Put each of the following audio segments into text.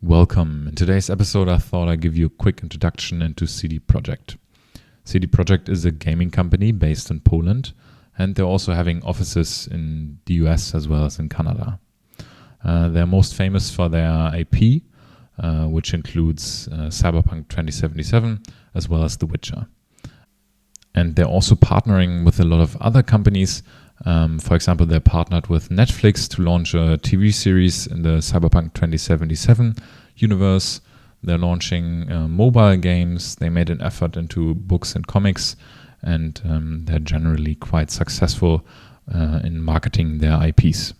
Welcome. In today's episode, I thought I'd give you a quick introduction into CD Projekt. CD Projekt is a gaming company based in Poland, and they're also having offices in the US as well as in Canada. They're most famous for their IP, which includes Cyberpunk 2077 as well as The Witcher. And they're also partnering with a lot of other companies. For example, they're partnered with Netflix to launch a TV series in the Cyberpunk 2077 universe. They're launching mobile games. They made an effort into books and comics, and they're generally quite successful in marketing their IPs.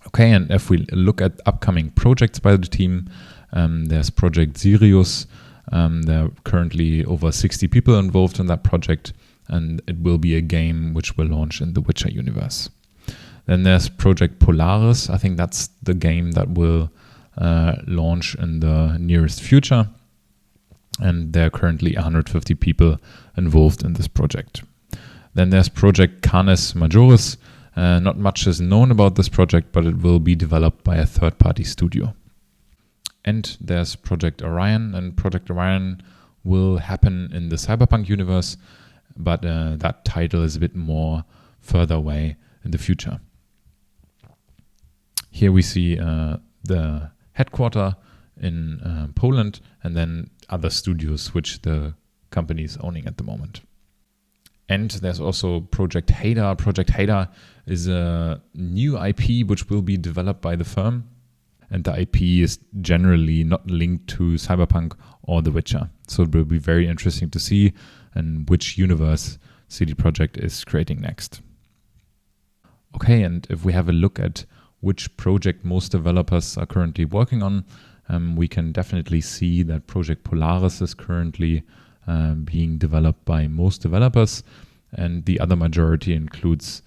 Okay, and if we look at upcoming projects by the team, there's Project Sirius. There are currently over 60 people involved in that project, and it will be a game which will launch in the Witcher universe. Then there's Project Polaris. I think that's the game that will launch in the nearest future, and there are currently 150 people involved in this project. Then there's Project Canis Majoris. Not much is known about this project, but it will be developed by a third-party studio. And there's Project Orion, and Project Orion will happen in the Cyberpunk universe, but that title is a bit more further away in the future. Here we see the headquarter in Poland, and then other studios which the company is owning at the moment. And there's also Project Hader. Project Hader is a new IP which will be developed by the firm, and the IP is generally not linked to Cyberpunk or The Witcher. So it will be very interesting to see and which universe CD Projekt is creating next. Okay, and if we have a look at which project most developers are currently working on, we can definitely see that Project Polaris is currently being developed by most developers, and the other majority includes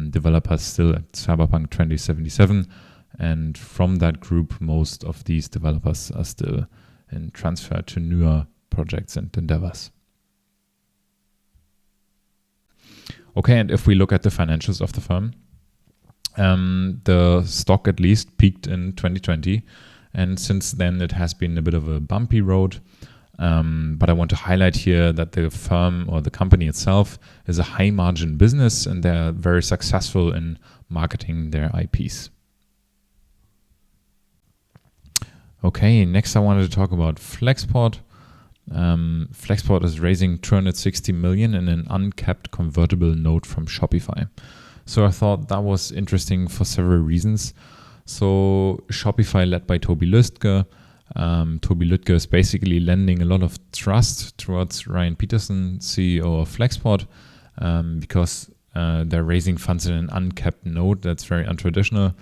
developers still at Cyberpunk 2077, and from that group, most of these developers are still in transfer to newer projects and endeavors. Okay, and if we look at the financials of the firm, the stock at least peaked in 2020, and since then it has been a bit of a bumpy road. But I want to highlight here that the firm or the company itself is a high margin business, and they're very successful in marketing their IPs. Okay, next I wanted to talk about Flexport. Flexport is raising 260 million in an uncapped convertible note from Shopify. So I thought that was interesting for several reasons. So Shopify, led by Toby Lütke. Toby Lütke is basically lending a lot of trust towards Ryan Peterson, CEO of Flexport, because they're raising funds in an uncapped note. That's very untraditional.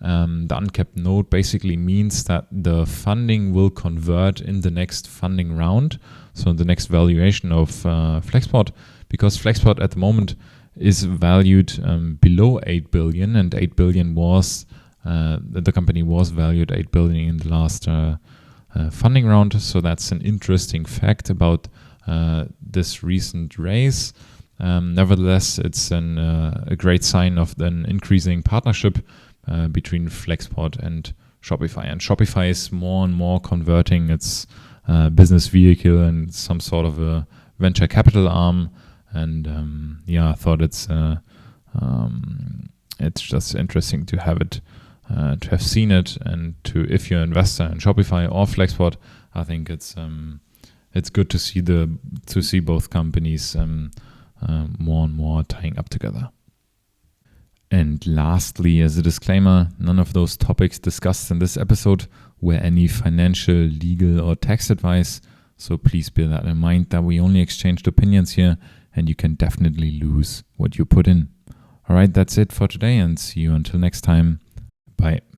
The uncapped note basically means that the funding will convert in the next funding round, so the next valuation of Flexport, because Flexport at the moment is valued below 8 billion, and 8 billion was, the company was valued 8 billion in the last funding round. So that's an interesting fact about this recent raise. Nevertheless, it's a great sign of an increasing partnership between Flexport and Shopify. And Shopify is more and more converting its business vehicle and some sort of a venture capital arm. And I thought it's just interesting to have it, to have seen it, and if you're an investor in Shopify or Flexport, I think it's good to see both companies more and more tying up together. And lastly, as a disclaimer, none of those topics discussed in this episode were any financial, legal, or tax advice. So please bear that in mind, that we only exchanged opinions here, and you can definitely lose what you put in. All right, that's it for today, and see you until next time. Bye.